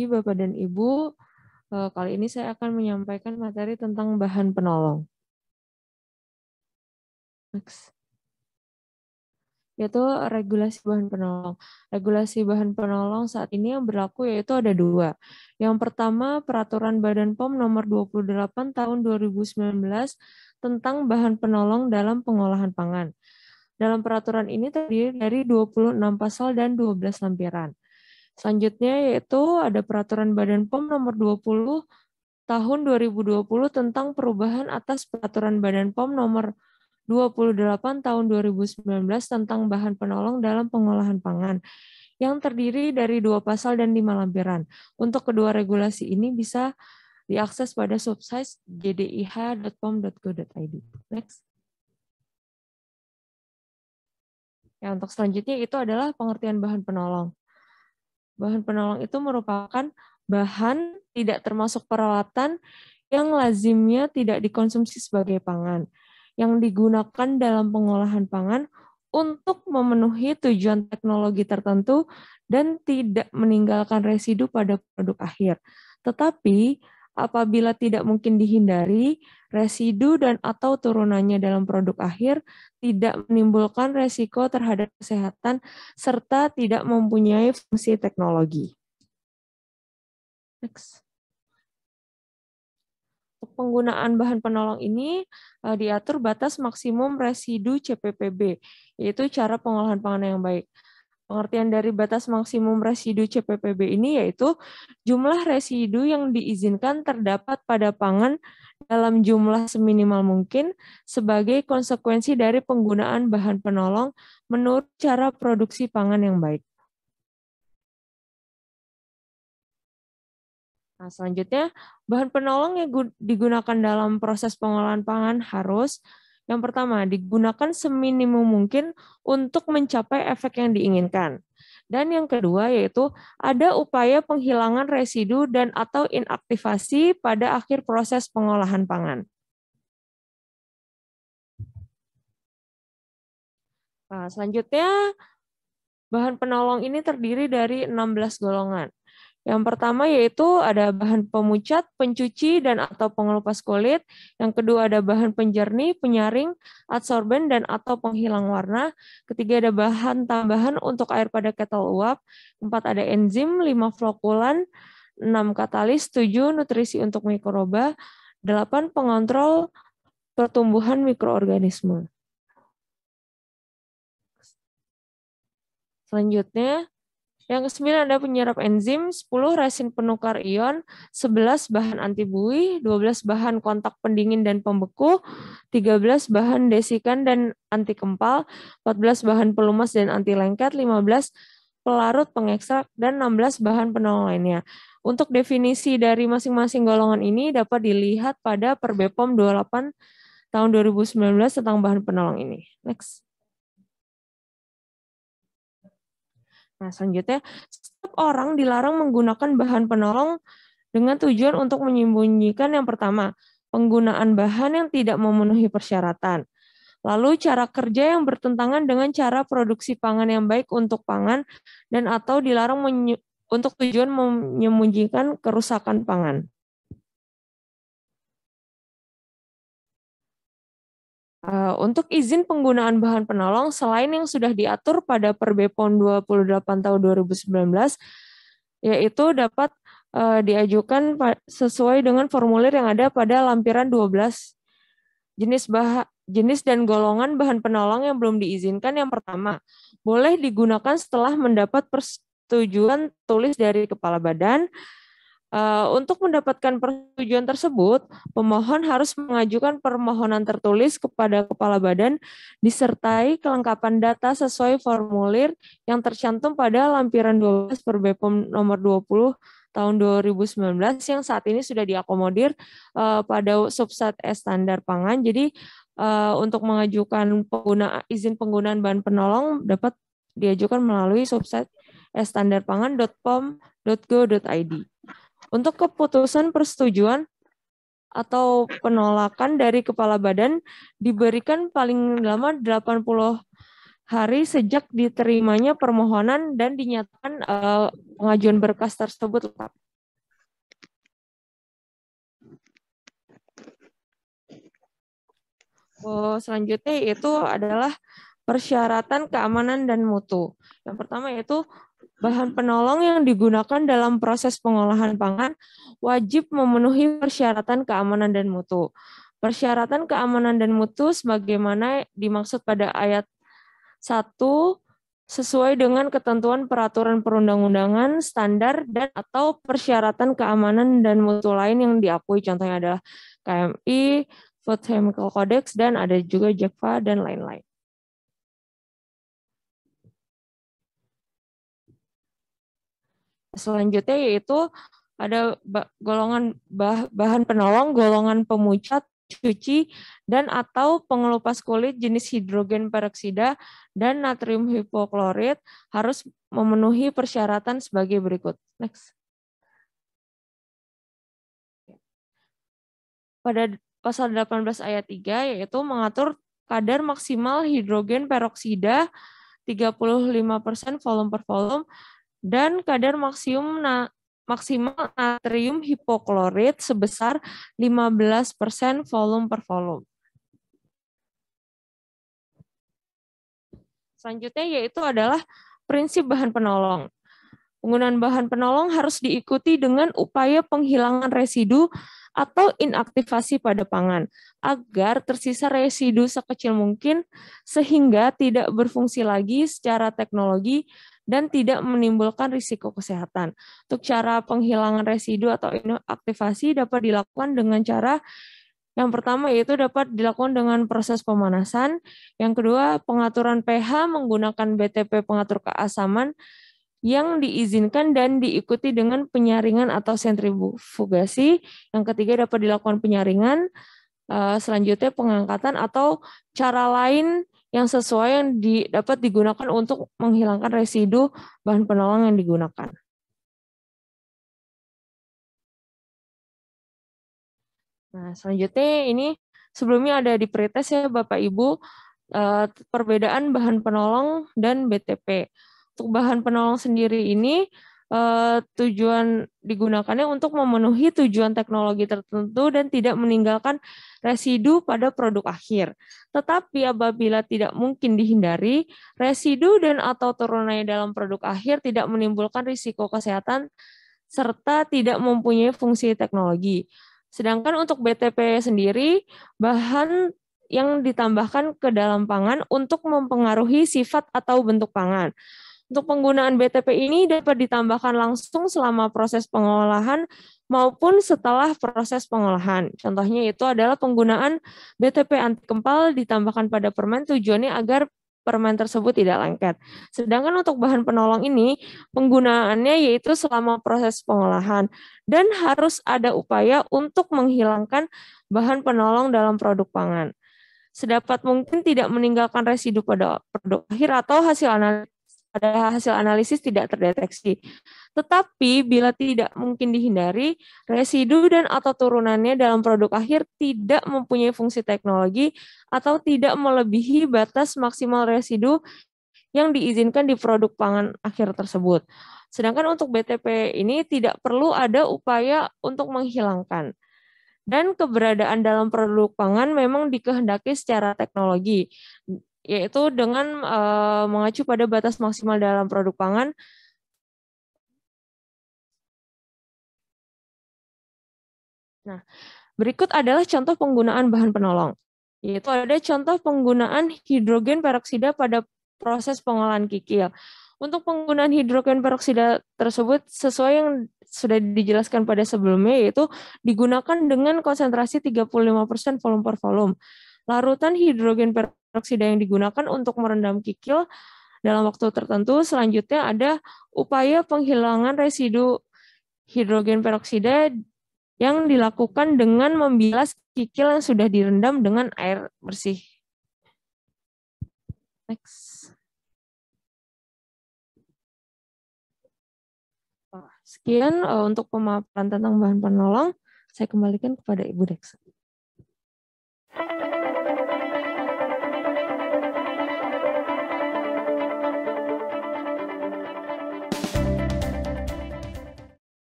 pagi Bapak dan Ibu. Kali ini saya akan menyampaikan materi tentang bahan penolong. Next. Yaitu regulasi bahan penolong. Regulasi bahan penolong saat ini yang berlaku yaitu ada dua. Yang pertama, Peraturan Badan POM nomor 28 tahun 2019 tentang bahan penolong dalam pengolahan pangan. Dalam peraturan ini terdiri dari 26 pasal dan 12 lampiran. Selanjutnya yaitu ada Peraturan Badan POM nomor 20 tahun 2020 tentang perubahan atas Peraturan Badan POM nomor 28 tahun 2019 tentang bahan penolong dalam pengolahan pangan yang terdiri dari 2 pasal dan 5 lampiran. Untuk kedua regulasi ini bisa diakses pada website jdih.pom.go.id. Next. Ya, untuk selanjutnya itu adalah pengertian bahan penolong. Bahan penolong itu merupakan bahan tidak termasuk peralatan yang lazimnya tidak dikonsumsi sebagai pangan, yang digunakan dalam pengolahan pangan untuk memenuhi tujuan teknologi tertentu dan tidak meninggalkan residu pada produk akhir. Tetapi apabila tidak mungkin dihindari, residu dan atau turunannya dalam produk akhir tidak menimbulkan resiko terhadap kesehatan serta tidak mempunyai fungsi teknologi. Next. Untuk penggunaan bahan penolong ini diatur batas maksimum residu CPPB, yaitu cara pengolahan pangan yang baik. Pengertian dari batas maksimum residu CPPB ini yaitu jumlah residu yang diizinkan terdapat pada pangan dalam jumlah seminimal mungkin sebagai konsekuensi dari penggunaan bahan penolong menurut cara produksi pangan yang baik. Nah, selanjutnya, bahan penolong yang digunakan dalam proses pengolahan pangan harus yang pertama, digunakan seminimum mungkin untuk mencapai efek yang diinginkan. Dan yang kedua yaitu ada upaya penghilangan residu dan atau inaktivasi pada akhir proses pengolahan pangan. Nah, selanjutnya, bahan penolong ini terdiri dari 16 golongan. Yang pertama yaitu ada bahan pemucat, pencuci, dan atau pengelupas kulit. Yang kedua ada bahan penjernih, penyaring, adsorben, dan atau penghilang warna. Ketiga ada bahan tambahan untuk air pada ketel uap. 4 ada enzim, 5 flokulan, 6 katalis, 7 nutrisi untuk mikroba, 8 pengontrol pertumbuhan mikroorganisme. Selanjutnya, yang ke-9 ada penyerap enzim, 10 resin penukar ion, 11 bahan anti buih, 12 bahan kontak pendingin dan pembeku, 13 bahan desikan dan anti kempal, 14 bahan pelumas dan anti lengket, 15 pelarut pengekstrak, dan 16 bahan penolong lainnya. Untuk definisi dari masing-masing golongan ini dapat dilihat pada Perbepom 28 tahun 2019 tentang bahan penolong ini. Next. Nah, selanjutnya, setiap orang dilarang menggunakan bahan penolong dengan tujuan untuk menyembunyikan yang pertama, penggunaan bahan yang tidak memenuhi persyaratan. Lalu cara kerja yang bertentangan dengan cara produksi pangan yang baik untuk pangan dan atau dilarang untuk tujuan menyembunyikan kerusakan pangan. Untuk izin penggunaan bahan penolong selain yang sudah diatur pada Perbepom 28 tahun 2019, yaitu dapat diajukan sesuai dengan formulir yang ada pada lampiran 12. Jenis dan golongan bahan penolong yang belum diizinkan yang pertama, boleh digunakan setelah mendapat persetujuan tulis dari kepala badan. Untuk mendapatkan persetujuan tersebut, pemohon harus mengajukan permohonan tertulis kepada kepala badan disertai kelengkapan data sesuai formulir yang tercantum pada lampiran 12 Perbepom nomor 20 tahun 2019 yang saat ini sudah diakomodir pada subsat standar pangan. Jadi untuk mengajukan izin penggunaan bahan penolong dapat diajukan melalui subsat standarpangan.pom.go.id. Untuk keputusan persetujuan atau penolakan dari kepala badan diberikan paling lama 80 hari sejak diterimanya permohonan dan dinyatakan pengajuan berkas tersebut lengkap. Selanjutnya itu adalah persyaratan keamanan dan mutu. Yang pertama yaitu bahan penolong yang digunakan dalam proses pengolahan pangan wajib memenuhi persyaratan keamanan dan mutu. Persyaratan keamanan dan mutu sebagaimana dimaksud pada ayat 1 sesuai dengan ketentuan peraturan perundang-undangan, standar, dan atau persyaratan keamanan dan mutu lain yang diakui. Contohnya adalah KMI, Food Chemical Codex, dan ada juga JECFA, dan lain-lain. Selanjutnya yaitu ada golongan bahan penolong, golongan pemucat, cuci, dan atau pengelupas kulit jenis hidrogen peroksida dan natrium hipoklorit harus memenuhi persyaratan sebagai berikut. Next. Pada pasal 18 ayat 3 yaitu mengatur kadar maksimal hidrogen peroksida 35% volume per volume dan kadar maksimal natrium hipoklorit sebesar 15% volume per volume. Selanjutnya yaitu adalah prinsip bahan penolong. Penggunaan bahan penolong harus diikuti dengan upaya penghilangan residu atau inaktivasi pada pangan agar tersisa residu sekecil mungkin sehingga tidak berfungsi lagi secara teknologi dan tidak menimbulkan risiko kesehatan. Untuk cara penghilangan residu atau inaktivasi dapat dilakukan dengan cara yang pertama yaitu dapat dilakukan dengan proses pemanasan. Yang kedua, pengaturan pH menggunakan BTP pengatur keasaman yang diizinkan dan diikuti dengan penyaringan atau sentrifugasi. Yang ketiga dapat dilakukan penyaringan. Selanjutnya pengangkatan atau cara lain yang sesuai yang dapat digunakan untuk menghilangkan residu bahan penolong yang digunakan. Nah, selanjutnya ini sebelumnya ada di pretest ya Bapak Ibu, perbedaan bahan penolong dan BTP. Untuk bahan penolong sendiri ini tujuan digunakannya untuk memenuhi tujuan teknologi tertentu dan tidak meninggalkan residu pada produk akhir. Tetapi apabila tidak mungkin dihindari, residu dan atau turunannya dalam produk akhir tidak menimbulkan risiko kesehatan serta tidak mempunyai fungsi teknologi. Sedangkan untuk BTP sendiri, bahan yang ditambahkan ke dalam pangan untuk mempengaruhi sifat atau bentuk pangan. Untuk penggunaan BTP ini dapat ditambahkan langsung selama proses pengolahan maupun setelah proses pengolahan. Contohnya itu adalah penggunaan BTP anti kempal ditambahkan pada permen tujuannya agar permen tersebut tidak lengket. Sedangkan untuk bahan penolong ini, penggunaannya yaitu selama proses pengolahan dan harus ada upaya untuk menghilangkan bahan penolong dalam produk pangan. Sedapat mungkin tidak meninggalkan residu pada produk akhir atau hasil analisis tidak terdeteksi. Tetapi bila tidak mungkin dihindari, residu dan atau turunannya dalam produk akhir tidak mempunyai fungsi teknologi atau tidak melebihi batas maksimal residu yang diizinkan di produk pangan akhir tersebut. Sedangkan untuk BTP ini tidak perlu ada upaya untuk menghilangkan. Dan keberadaan dalam produk pangan memang dikehendaki secara teknologi, yaitu dengan mengacu pada batas maksimal dalam produk pangan. Nah, berikut adalah contoh penggunaan bahan penolong, yaitu ada contoh penggunaan hidrogen peroksida pada proses pengolahan kikil. Untuk penggunaan hidrogen peroksida tersebut sesuai yang sudah dijelaskan pada sebelumnya, yaitu digunakan dengan konsentrasi 35% volume per volume. Larutan hidrogen peroksida yang digunakan untuk merendam kikil dalam waktu tertentu. Selanjutnya ada upaya penghilangan residu hidrogen peroksida yang dilakukan dengan membilas kikil yang sudah direndam dengan air bersih. Next. Sekian untuk pemaparan tentang bahan penolong. Saya kembalikan kepada Ibu Deksa.